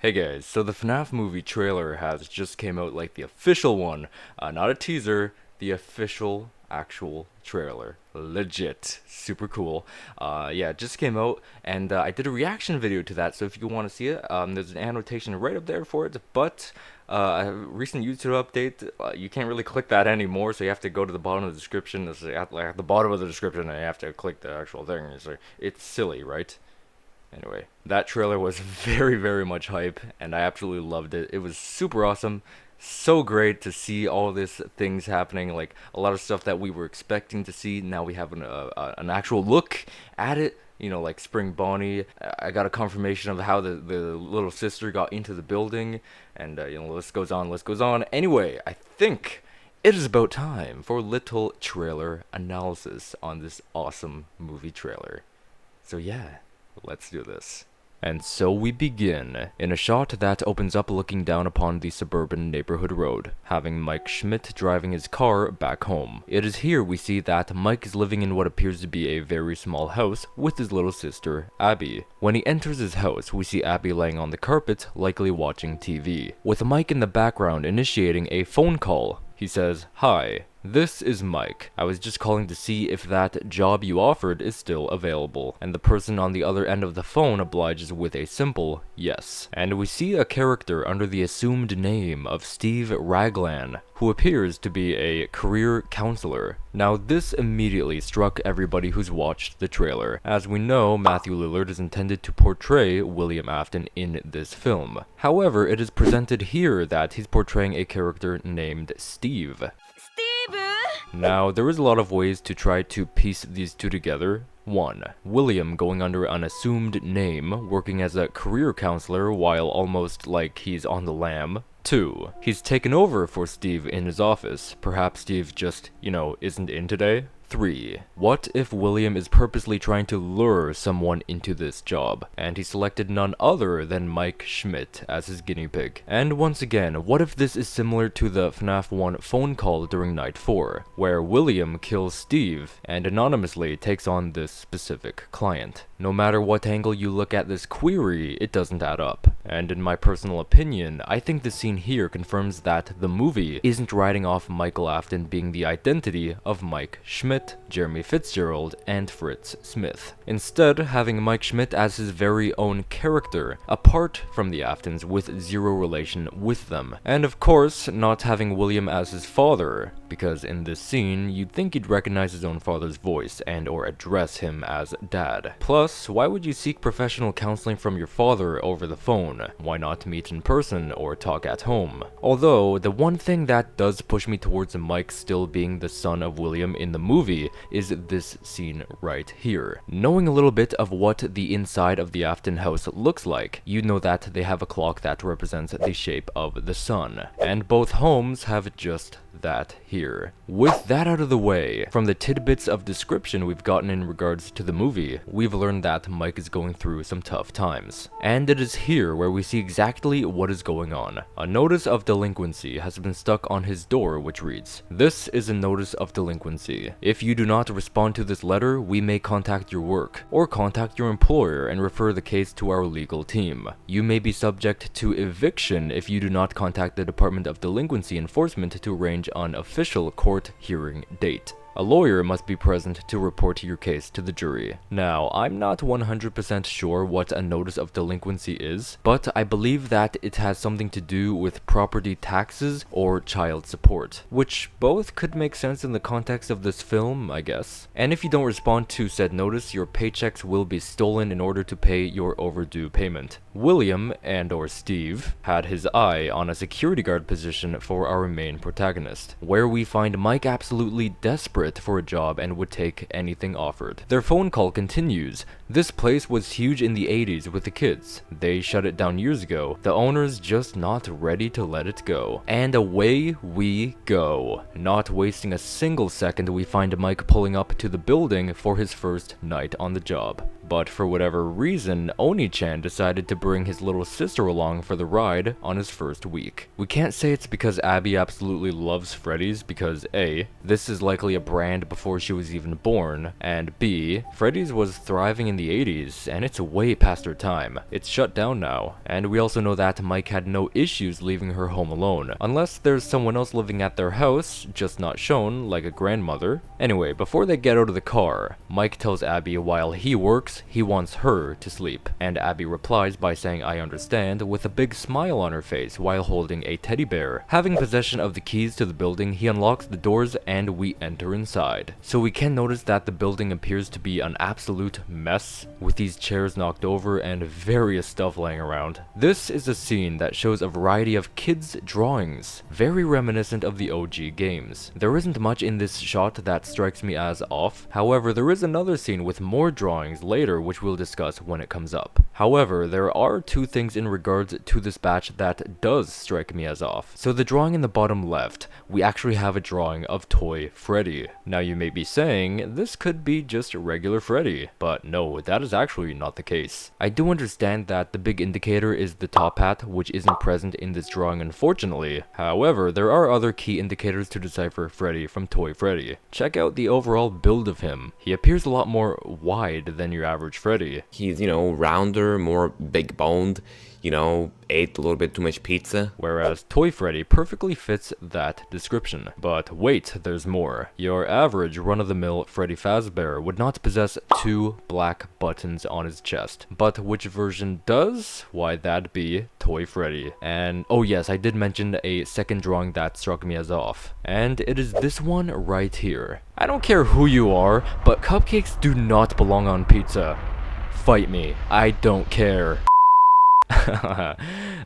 Hey guys, so the FNAF movie trailer has just came out, like the official one, not a teaser, the official actual trailer. Legit, super cool. Yeah, it just came out, and I did a reaction video to that, so if you want to see it, there's an annotation right up there for it, but a recent YouTube update, you can't really click that anymore, so you have to go to the bottom of the description. It's at the bottom of the description, and you have to click the actual thing. It's silly, right? Anyway, that trailer was very, very much hype, and I absolutely loved it. It was super awesome. So great to see all these things happening, like a lot of stuff that we were expecting to see. Now we have an actual look at it. You know, like Spring Bonnie. I got a confirmation of how the little sister got into the building, and list goes on, list goes on. Anyway, I think it is about time for a little trailer analysis on this awesome movie trailer. So yeah, let's do this. And so we begin, in a shot that opens up looking down upon the suburban neighborhood road, having Mike Schmidt driving his car back home. It is here we see that Mike is living in what appears to be a very small house with his little sister, Abby. When he enters his house, we see Abby laying on the carpet, likely watching TV, with Mike in the background initiating a phone call. He says, "Hi, this is Mike. I was just calling to see if that job you offered is still available." And the person on the other end of the phone obliges with a simple yes. And we see a character under the assumed name of Steve Raglan, who appears to be a career counselor. Now this immediately struck everybody who's watched the trailer. As we know, Matthew Lillard is intended to portray William Afton in this film. However, it is presented here that he's portraying a character named Steve. Now, there is a lot of ways to try to piece these two together. 1. William going under an assumed name, working as a career counselor while almost like he's on the lam. 2. He's taken over for Steve in his office. Perhaps Steve just, isn't in today. 3. What if William is purposely trying to lure someone into this job, and he selected none other than Mike Schmidt as his guinea pig? And once again, what if this is similar to the FNAF 1 phone call during night 4, where William kills Steve and anonymously takes on this specific client? No matter what angle you look at this query, it doesn't add up. And in my personal opinion, I think the scene here confirms that the movie isn't writing off Michael Afton being the identity of Mike Schmidt, Jeremy Fitzgerald, and Fritz Smith. Instead, having Mike Schmidt as his very own character, apart from the Aftons with zero relation with them. And of course, not having William as his father, because in this scene, you'd think he'd recognize his own father's voice and or address him as dad. Plus, why would you seek professional counseling from your father over the phone? Why not meet in person or talk at home? Although, the one thing that does push me towards Mike still being the son of William in the movie is this scene right here. Knowing a little bit of what the inside of the Afton house looks like, you know that they have a clock that represents the shape of the sun. And both homes have just that here. With that out of the way, from the tidbits of description we've gotten in regards to the movie, we've learned that Mike is going through some tough times. And it is here where we see exactly what is going on. A notice of delinquency has been stuck on his door, which reads, "This is a notice of delinquency. If you do not respond to this letter, we may contact your work, or contact your employer and refer the case to our legal team. You may be subject to eviction if you do not contact the Department of Delinquency Enforcement to arrange an official court hearing date. A lawyer must be present to report your case to the jury." Now, I'm not 100% sure what a notice of delinquency is, but I believe that it has something to do with property taxes or child support, which both could make sense in the context of this film, I guess. And if you don't respond to said notice, your paychecks will be stolen in order to pay your overdue payment. William, and or Steve, had his eye on a security guard position for our main protagonist, where we find Mike absolutely desperate for a job and would take anything offered. Their phone call continues. "This place was huge in the 80s with the kids. They shut it down years ago. The owner's just not ready to let it go." And away we go. Not wasting a single second, we find Mike pulling up to the building for his first night on the job. But for whatever reason, Oni-chan decided to bring his little sister along for the ride on his first week. We can't say it's because Abby absolutely loves Freddy's, because A, this is likely a brand before she was even born, and B, Freddy's was thriving in the the 80s, and it's way past her time. It's shut down now, and we also know that Mike had no issues leaving her home alone, unless there's someone else living at their house, just not shown, like a grandmother. Anyway, before they get out of the car, Mike tells Abby while he works, he wants her to sleep, and Abby replies by saying I understand with a big smile on her face while holding a teddy bear. Having possession of the keys to the building, he unlocks the doors and we enter inside. So we can notice that the building appears to be an absolute mess, with these chairs knocked over and various stuff laying around. This is a scene that shows a variety of kids' drawings, very reminiscent of the OG games. There isn't much in this shot that strikes me as off, however there is another scene with more drawings later which we'll discuss when it comes up. However, there are two things in regards to this batch that does strike me as off. So the drawing in the bottom left, we actually have a drawing of Toy Freddy. Now you may be saying, this could be just regular Freddy, but no, that is actually not the case. I do understand that the big indicator is the top hat, which isn't present in this drawing unfortunately. However, there are other key indicators to decipher Freddy from Toy Freddy. Check out the overall build of him. He appears a lot more wide than your average Freddy. He's, rounder, more big boned, ate a little bit too much pizza. Whereas Toy Freddy perfectly fits that description. But wait, there's more. Your average run-of-the-mill Freddy Fazbear would not possess 2 black buttons on his chest. But which version does? Why, that'd be Toy Freddy. And oh yes, I did mention a second drawing that struck me as off. And it is this one right here. I don't care who you are, but cupcakes do not belong on pizza. Fight me. I don't care.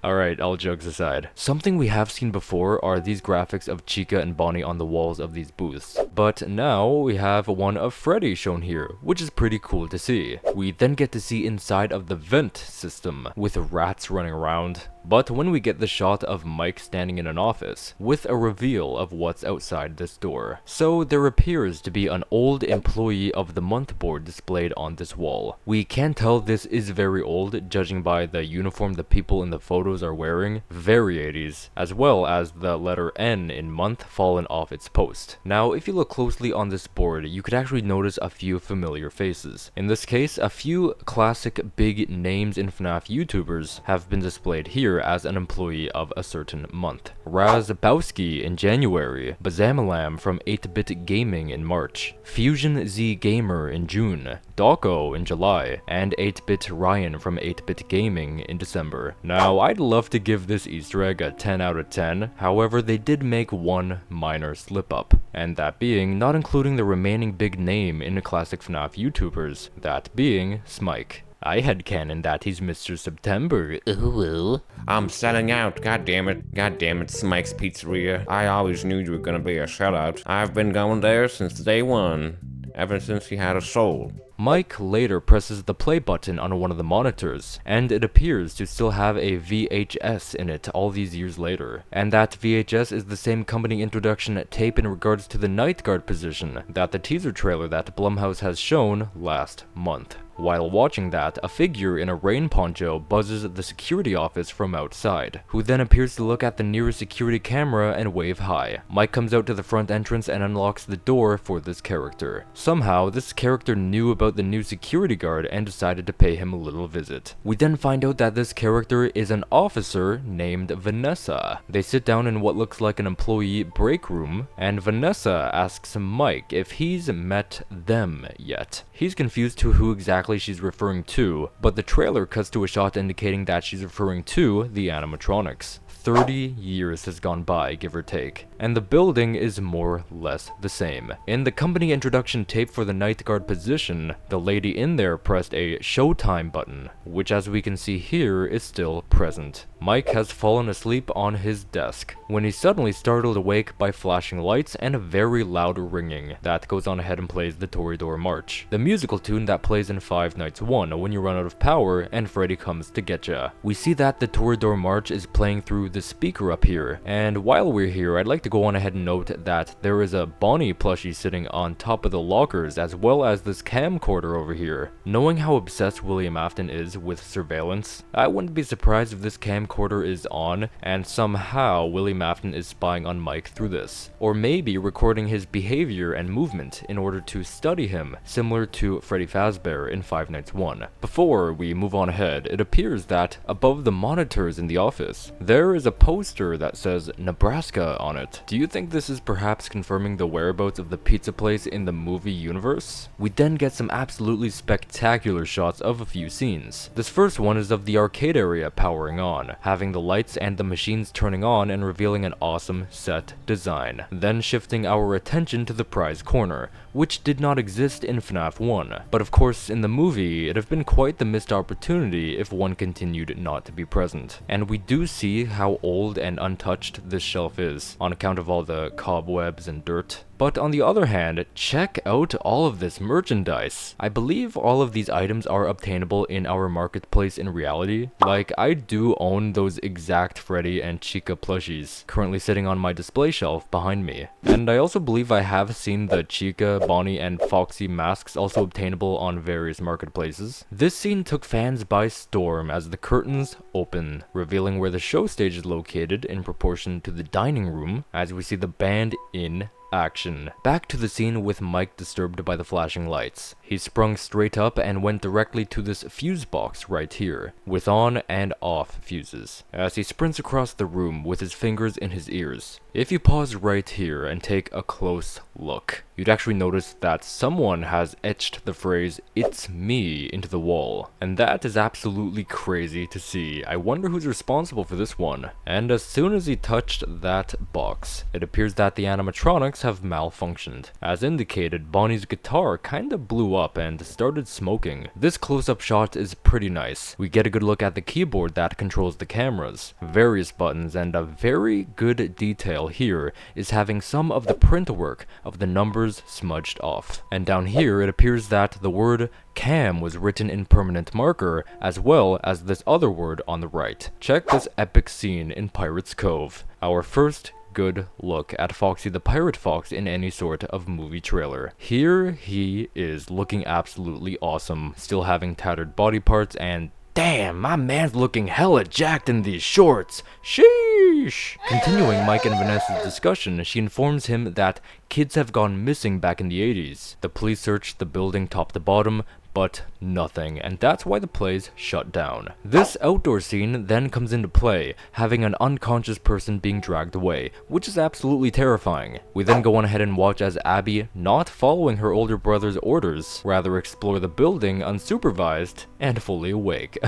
Alright, all jokes aside. Something we have seen before are these graphics of Chica and Bonnie on the walls of these booths. But now we have one of Freddy shown here, which is pretty cool to see. We then get to see inside of the vent system, with rats running around. But when we get the shot of Mike standing in an office, with a reveal of what's outside this door. So there appears to be an old employee of the month board displayed on this wall. We can tell this is very old, judging by the uniform the people in the photos are wearing, very 80s, as well as the letter N in month fallen off its post. Now if you look closely on this board, you could actually notice a few familiar faces. In this case, a few classic big names in FNAF YouTubers have been displayed here as an employee of a certain month. Razbowski in January, Bazamalam from 8-Bit Gaming in March, Fusion Z Gamer in June, Dawko in July, and 8-Bit Ryan from 8-Bit Gaming in December. Now, I'd love to give this Easter egg a 10 out of 10, however they did make one minor slip up, and that being not including the remaining big name in the classic FNAF YouTubers, that being Smike. I headcanon that he's Mr. September. Ooh. I'm selling out, god damn it, Smike's Pizzeria. I always knew you were gonna be a sellout. I've been going there since day one, ever since he had a soul. Mike later presses the play button on one of the monitors, and it appears to still have a VHS in it all these years later. And that VHS is the same company introduction tape in regards to the night guard position that the teaser trailer that Blumhouse has shown last month. While watching that, a figure in a rain poncho buzzes the security office from outside, who then appears to look at the nearest security camera and wave hi. Mike comes out to the front entrance and unlocks the door for this character. Somehow, this character knew about the new security guard and decided to pay him a little visit. We then find out that this character is an officer named Vanessa. They sit down in what looks like an employee break room, and Vanessa asks Mike if he's met them yet. He's confused to who exactly she's referring to, but the trailer cuts to a shot indicating that she's referring to the animatronics. 30 years has gone by, give or take, and the building is more or less the same. In the company introduction tape for the night guard position, the lady in there pressed a showtime button, which as we can see here is still present. Mike has fallen asleep on his desk, when he's suddenly startled awake by flashing lights and a very loud ringing that goes on ahead and plays the Toreador March, the musical tune that plays in Five Nights 1 when you run out of power and Freddy comes to get ya. We see that the Toreador March is playing through the speaker up here, and while we're here, I'd like to to go on ahead and note that there is a Bonnie plushie sitting on top of the lockers, as well as this camcorder over here. Knowing how obsessed William Afton is with surveillance, I wouldn't be surprised if this camcorder is on and somehow William Afton is spying on Mike through this, or maybe recording his behavior and movement in order to study him, similar to Freddy Fazbear in Five Nights 1. Before we move on ahead, it appears that above the monitors in the office, there is a poster that says Nebraska on it. Do you think this is perhaps confirming the whereabouts of the pizza place in the movie universe? We then get some absolutely spectacular shots of a few scenes. This first one is of the arcade area powering on, having the lights and the machines turning on and revealing an awesome set design. Then shifting our attention to the prize corner, which did not exist in FNAF 1. But of course, in the movie, it'd have been quite the missed opportunity if one continued not to be present. And we do see how old and untouched this shelf is, on account of all the cobwebs and dirt. But on the other hand, check out all of this merchandise. I believe all of these items are obtainable in our marketplace in reality. Like, I do own those exact Freddy and Chica plushies, currently sitting on my display shelf behind me. And I also believe I have seen the Chica, Bonnie, and Foxy masks also obtainable on various marketplaces. This scene took fans by storm as the curtains open, revealing where the show stage is located in proportion to the dining room, as we see the band in action. Back to the scene with Mike disturbed by the flashing lights. He sprung straight up and went directly to this fuse box right here, with on and off fuses, as he sprints across the room with his fingers in his ears. If you pause right here and take a close look, you'd actually notice that someone has etched the phrase "It's me" into the wall, and that is absolutely crazy to see. I wonder who's responsible for this one. And as soon as he touched that box, it appears that the animatronics have malfunctioned. As indicated, Bonnie's guitar kinda blew up and started smoking. This close-up shot is pretty nice. We get a good look at the keyboard that controls the cameras, various buttons, and a very good detail here is having some of the print work of the numbers smudged off. And down here it appears that the word Cam was written in permanent marker, as well as this other word on the right. Check this epic scene in Pirate's Cove. Our first good look at Foxy the Pirate Fox in any sort of movie trailer. Here he is looking absolutely awesome, still having tattered body parts, and damn, my man's looking hella jacked in these shorts. Sheesh! Continuing Mike and Vanessa's discussion, she informs him that kids have gone missing back in the 80s. The police searched the building top to bottom, but nothing, and that's why the play's shut down. This outdoor scene then comes into play, having an unconscious person being dragged away, which is absolutely terrifying. We then go on ahead and watch as Abby, not following her older brother's orders, rather explore the building unsupervised and fully awake.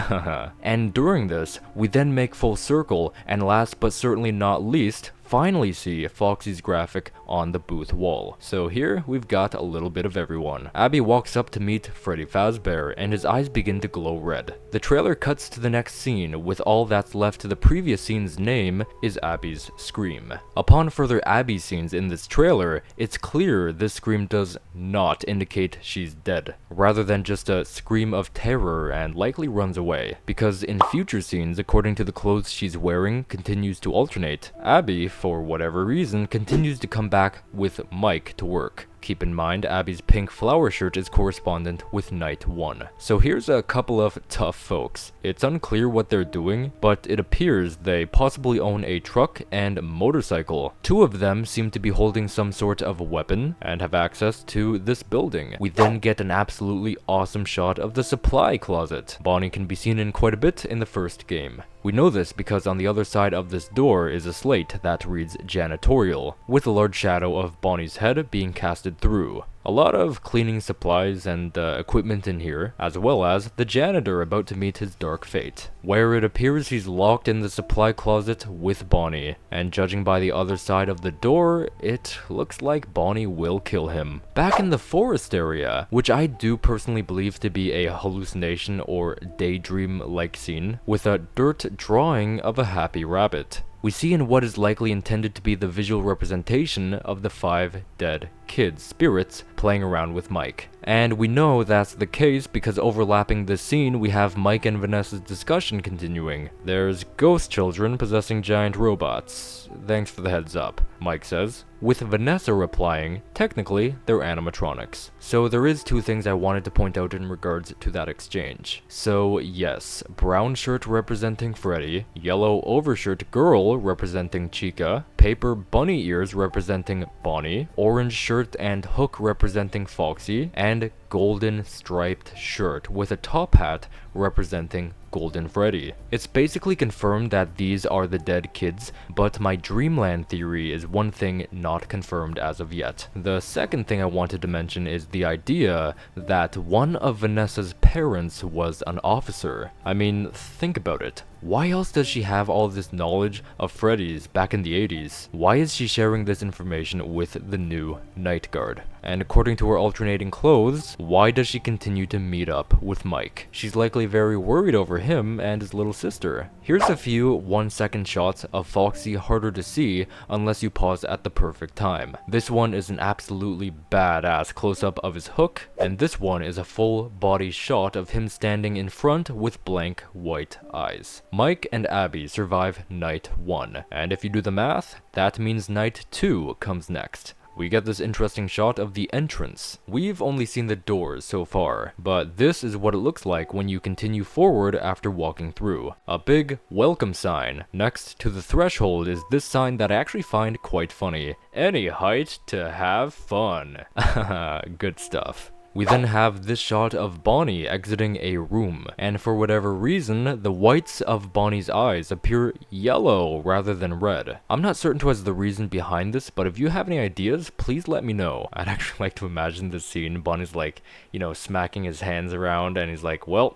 And during this, we then make full circle, and last but certainly not least, finally see Foxy's graphic on the booth wall. So here we've got a little bit of everyone. Abby walks up to meet Freddy Fazbear and his eyes begin to glow red. The trailer cuts to the next scene with all that's left to the previous scene's name is Abby's scream. Upon further Abby scenes in this trailer, it's clear this scream does not indicate she's dead, rather than just a scream of terror and likely runs away. Because in future scenes, according to the clothes she's wearing continues to alternate, Abby, for whatever reason, continues to come back with Mike to work. Keep in mind, Abby's pink flower shirt is correspondent with Night 1. So here's a couple of tough folks. It's unclear what they're doing, but it appears they possibly own a truck and motorcycle. Two of them seem to be holding some sort of weapon and have access to this building. We then get an absolutely awesome shot of the supply closet. Bonnie can be seen in quite a bit in the first game. We know this because on the other side of this door is a slate that reads janitorial, with a large shadow of Bonnie's head being casted through. A lot of cleaning supplies and equipment in here, as well as the janitor about to meet his dark fate, where it appears he's locked in the supply closet with Bonnie, and judging by the other side of the door, it looks like Bonnie will kill him. Back in the forest area, which I do personally believe to be a hallucination or daydream-like scene, with a dirt drawing of a happy rabbit. We see in what is likely intended to be the visual representation of the 5 dead kids' spirits playing around with Mike. And we know that's the case because overlapping this scene, we have Mike and Vanessa's discussion continuing. There's ghost children possessing giant robots. Thanks for the heads up, Mike says, with Vanessa replying, technically, they're animatronics. So there is two things I wanted to point out in regards to that exchange. So yes, brown shirt representing Freddy, yellow overshirt girl representing Chica, paper bunny ears representing Bonnie, orange shirt and hook representing Foxy, and golden striped shirt with a top hat representing Golden Freddy. It's basically confirmed that these are the dead kids, but my Dreamland theory is one thing not confirmed as of yet. The second thing I wanted to mention is the idea that one of Vanessa's parents was an officer. I mean, think about it. Why else does she have all this knowledge of Freddy's back in the 80s? Why is she sharing this information with the new Night Guard? And according to her alternating clothes, why does she continue to meet up with Mike? She's likely very worried over him and his little sister. Here's a few 1-second shots of Foxy harder to see unless you pause at the perfect time. This one is an absolutely badass close-up of his hook, and this one is a full body shot of him standing in front with blank white eyes. Mike and Abby survive night 1, and if you do the math, that means night 2 comes next. We get this interesting shot of the entrance. We've only seen the doors so far, but this is what it looks like when you continue forward after walking through. A big welcome sign. Next to the threshold is this sign that I actually find quite funny. Any height to have fun. Good stuff. We then have this shot of Bonnie exiting a room, and for whatever reason, the whites of Bonnie's eyes appear yellow rather than red. I'm not certain as the reason behind this, but if you have any ideas, please let me know. I'd actually like to imagine this scene. Bonnie's like, smacking his hands around, and he's like, well,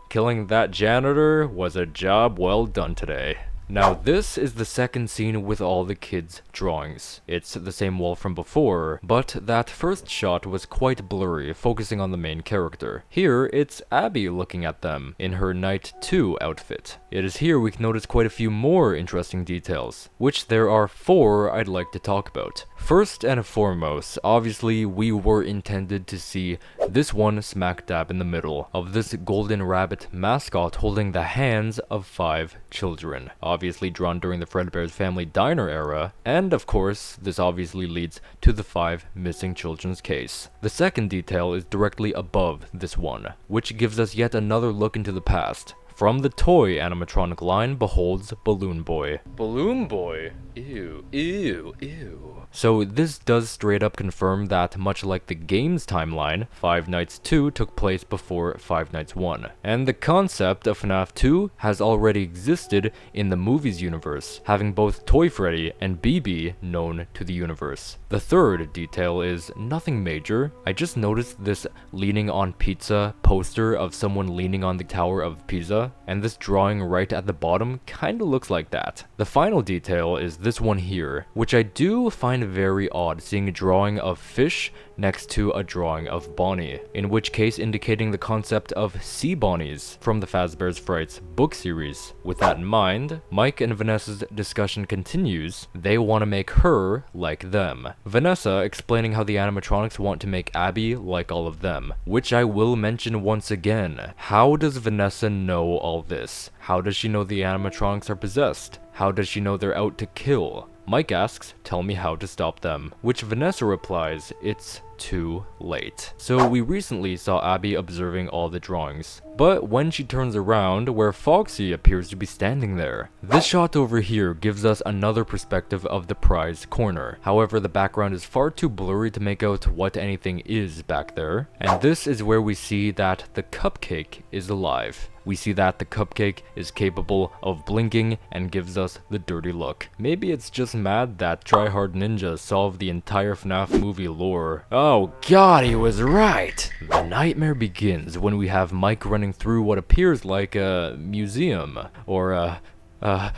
killing that janitor was a job well done today. Now this is the second scene with all the kids' drawings. It's the same wall from before, but that first shot was quite blurry, focusing on the main character. Here, it's Abby looking at them, in her Night 2 outfit. It is here we can notice quite a few more interesting details, which there are 4 I'd like to talk about. First and foremost, obviously we were intended to see this one smack dab in the middle of this golden rabbit mascot holding the hands of 5 children. Obviously drawn during the Fredbear's Family Diner era, and of course, this obviously leads to the 5 missing children's case. The second detail is directly above this one, which gives us yet another look into the past. From the toy animatronic line beholds Balloon Boy. Balloon Boy? Ew, ew, ew. So this does straight up confirm that, much like the game's timeline, Five Nights 2 took place before Five Nights 1. And the concept of FNAF 2 has already existed in the movie's universe, having both Toy Freddy and BB known to the universe. The third detail is nothing major. I just noticed this leaning on pizza poster of someone leaning on the Tower of Pisa, and this drawing right at the bottom kinda looks like that. The final detail is this one here, which I do find very odd, seeing a drawing of fish next to a drawing of Bonnie, in which case indicating the concept of sea bonnies from the Fazbear's Frights book series. With that in mind, Mike and Vanessa's discussion continues. They want to make her like them. Vanessa explaining how the animatronics want to make Abby like all of them, which I will mention once again. How does Vanessa know all this? How does she know the animatronics are possessed? How does she know they're out to kill? Mike asks, tell me how to stop them, which Vanessa replies, it's too late. So we recently saw Abby observing all the drawings, but when she turns around, where Foxy appears to be standing there. This shot over here gives us another perspective of the prize corner. However, the background is far too blurry to make out what anything is back there, and this is where we see that the cupcake is alive. We see that the cupcake is capable of blinking and gives us the dirty look. Maybe it's just mad that tryhard ninjas solved the entire FNAF movie lore. Oh god, he was right! The nightmare begins when we have Mike running through what appears like a museum, or a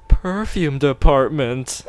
perfume department.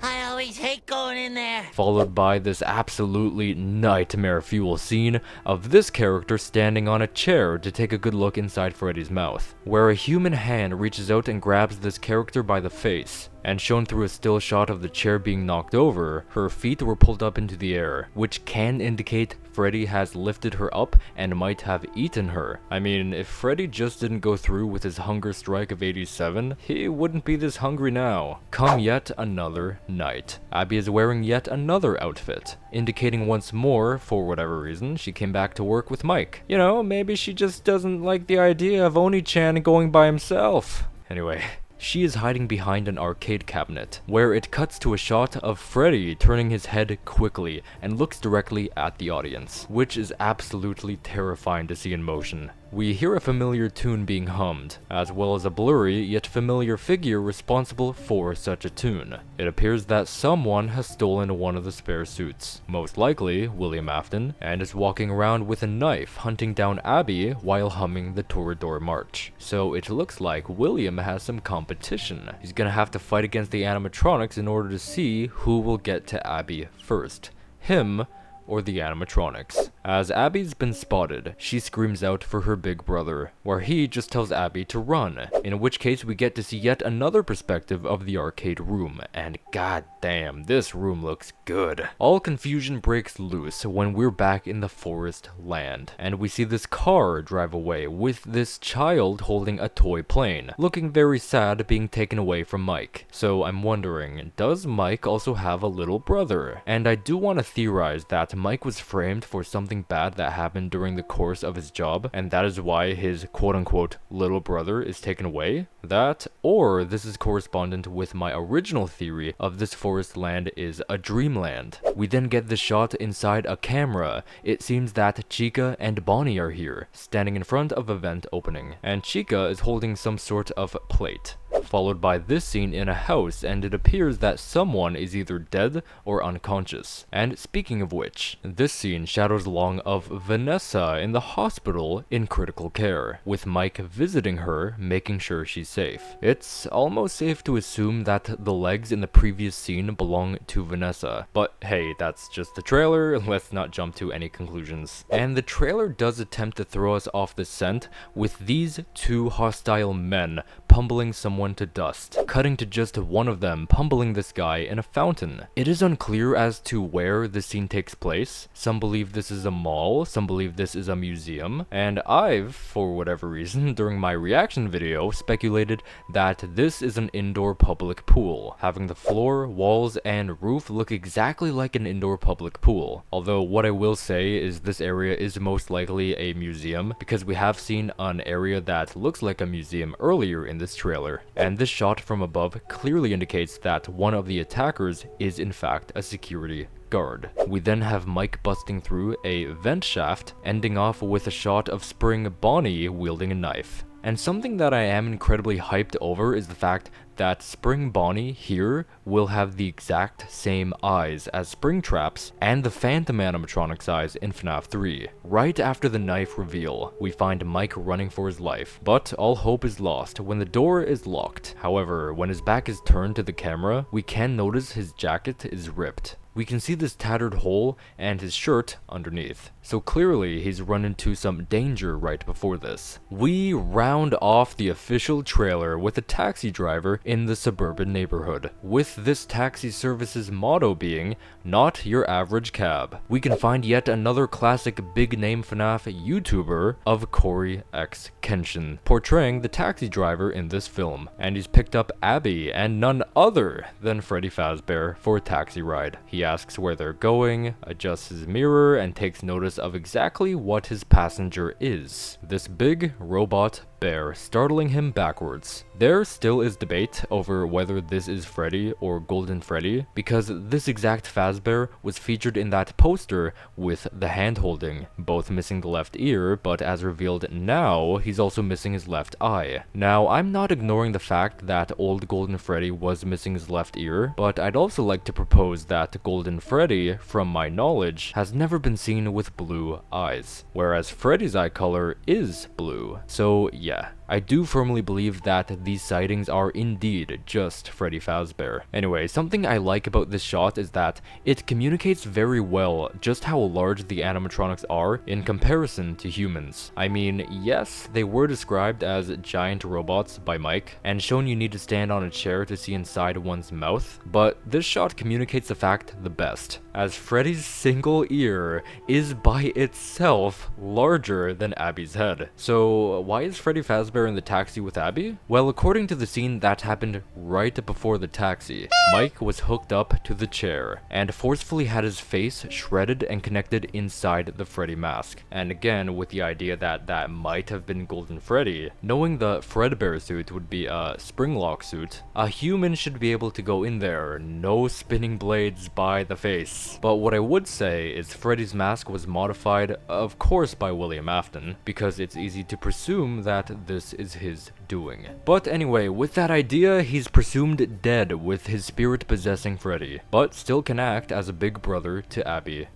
I always hate going in there. Followed by this absolutely nightmare fuel scene of this character standing on a chair to take a good look inside Freddy's mouth, where a human hand reaches out and grabs this character by the face. And shown through a still shot of the chair being knocked over, her feet were pulled up into the air, which can indicate Freddy has lifted her up and might have eaten her. I mean, if Freddy just didn't go through with his hunger strike of 87, he wouldn't be this hungry now. Come yet another night. Abby is wearing yet another outfit, indicating once more, for whatever reason, she came back to work with Mike. You know, maybe she just doesn't like the idea of Oni-chan going by himself. Anyway. She is hiding behind an arcade cabinet, where it cuts to a shot of Freddy turning his head quickly and looks directly at the audience, which is absolutely terrifying to see in motion. We hear a familiar tune being hummed, as well as a blurry yet familiar figure responsible for such a tune. It appears that someone has stolen one of the spare suits, most likely William Afton, and is walking around with a knife hunting down Abby while humming the Toreador March. So it looks like William has some competition. He's gonna have to fight against the animatronics in order to see who will get to Abby first. Him or the animatronics. As Abby's been spotted, she screams out for her big brother, where he just tells Abby to run, in which case we get to see yet another perspective of the arcade room, and god damn, this room looks good. All confusion breaks loose when we're back in the forest land, and we see this car drive away with this child holding a toy plane, looking very sad being taken away from Mike. So I'm wondering, does Mike also have a little brother? And I do want to theorize that Mike was framed for something bad that happened during the course of his job, and that is why his quote-unquote little brother is taken away. That, or this is correspondent with my original theory of this forest land is a dreamland. We then get the shot inside a camera. It seems that Chica and Bonnie are here, standing in front of a vent opening, and Chica is holding some sort of plate. Followed by this scene in a house, and it appears that someone is either dead or unconscious. And speaking of which, this scene shadows along of Vanessa in the hospital in critical care, with Mike visiting her, making sure she's safe. It's almost safe to assume that the legs in the previous scene belong to Vanessa, but hey, that's just the trailer, let's not jump to any conclusions. And the trailer does attempt to throw us off the scent with these two hostile men pummeling someone to dust, cutting to just one of them pummeling this guy in a fountain. It is unclear as to where the scene takes place. Some believe this is a mall, some believe this is a museum, and I've, for whatever reason, during my reaction video, speculated that this is an indoor public pool, having the floor, walls, and roof look exactly like an indoor public pool. Although what I will say is this area is most likely a museum, because we have seen an area that looks like a museum earlier in this trailer, and this shot from above clearly indicates that one of the attackers is in fact a security guard. We then have Mike busting through a vent shaft, ending off with a shot of Spring Bonnie wielding a knife. And something that I am incredibly hyped over is the fact that Spring Bonnie here will have the exact same eyes as Springtrap's and the Phantom animatronic's eyes in FNAF 3. Right after the knife reveal, we find Mike running for his life, but all hope is lost when the door is locked. However, when his back is turned to the camera, we can notice his jacket is ripped. We can see this tattered hole and his shirt underneath. So clearly he's run into some danger right before this. We round off the official trailer with a taxi driver in the suburban neighborhood, with this taxi service's motto being, "Not your average cab." We can find yet another classic big name FNAF YouTuber of Corey X Kenshin, portraying the taxi driver in this film, and he's picked up Abby and none other than Freddy Fazbear for a taxi ride. He asks where they're going, adjusts his mirror, and takes notice of exactly what his passenger is. This big robot bear, startling him backwards. There still is debate over whether this is Freddy or Golden Freddy, because this exact Fazbear was featured in that poster with the hand holding, both missing the left ear, but as revealed now, he's also missing his left eye. Now, I'm not ignoring the fact that old Golden Freddy was missing his left ear, but I'd also like to propose that Golden Freddy, from my knowledge, has never been seen with blue eyes, whereas Freddy's eye color is blue. So yeah, I do firmly believe that these sightings are indeed just Freddy Fazbear. Anyway, something I like about this shot is that it communicates very well just how large the animatronics are in comparison to humans. I mean, yes, they were described as giant robots by Mike, and shown you need to stand on a chair to see inside one's mouth, but this shot communicates the fact the best, as Freddy's single ear is by itself larger than Abby's head. So why is Freddy Fazbear in the taxi with Abby? Well, according to the scene that happened right before the taxi, Mike was hooked up to the chair and forcefully had his face shredded and connected inside the Freddy mask. And again, with the idea that that might have been Golden Freddy, knowing the Fredbear suit would be a springlock suit, a human should be able to go in there, no spinning blades by the face. But what I would say is Freddy's mask was modified, of course, by William Afton, because it's easy to presume that this is his doing. But anyway, with that idea, he's presumed dead with his spirit possessing Freddy, but still can act as a big brother to Abby.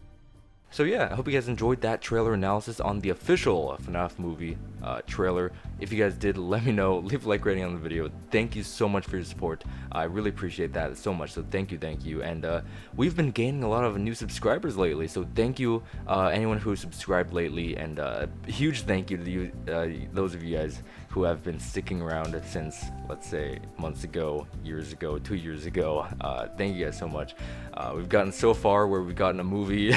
So yeah, I hope you guys enjoyed that trailer analysis on the official FNAF movie trailer. If you guys did, let me know. Leave a like rating on the video. Thank you so much for your support. I really appreciate that so much, so thank you. And we've been gaining a lot of new subscribers lately, so thank you anyone who subscribed lately, and huge thank you to you, those of you guys who have been sticking around since, let's say, months ago, years ago, 2 years ago. Thank you guys so much. We've gotten so far where we've gotten a movie.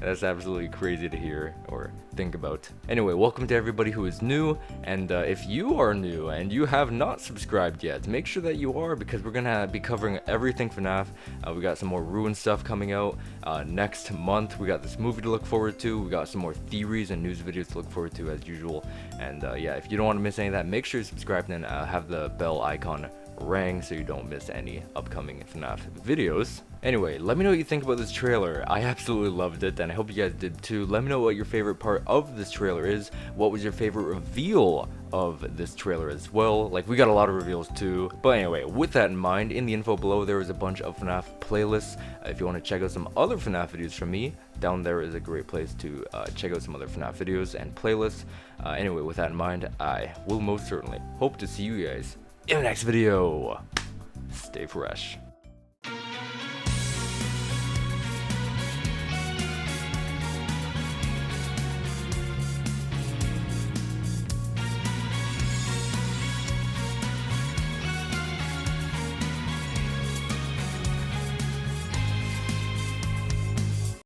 That's absolutely crazy to hear or think about. Anyway, welcome to everybody who is new, and if you are new and you have not subscribed yet, make sure that you are, because we're gonna be covering everything FNAF. We got some more Ruin stuff coming out next month. We got this movie to look forward to. We got some more theories and news videos to look forward to as usual. And yeah, if you don't want to miss any of that, make sure you subscribe and have the bell icon rang so you don't miss any upcoming FNAF videos. Anyway, let me know what you think about this trailer. I absolutely loved it, and I hope you guys did too. Let me know what your favorite part of this trailer is. What was your favorite reveal of this trailer as well? Like, we got a lot of reveals too. But anyway, with that in mind, in the info below there is a bunch of FNAF playlists. If you want to check out some other FNAF videos from me, down there is a great place to check out some other FNAF videos and playlists. Anyway, with that in mind, I will most certainly hope to see you guys in the next video. Stay fresh.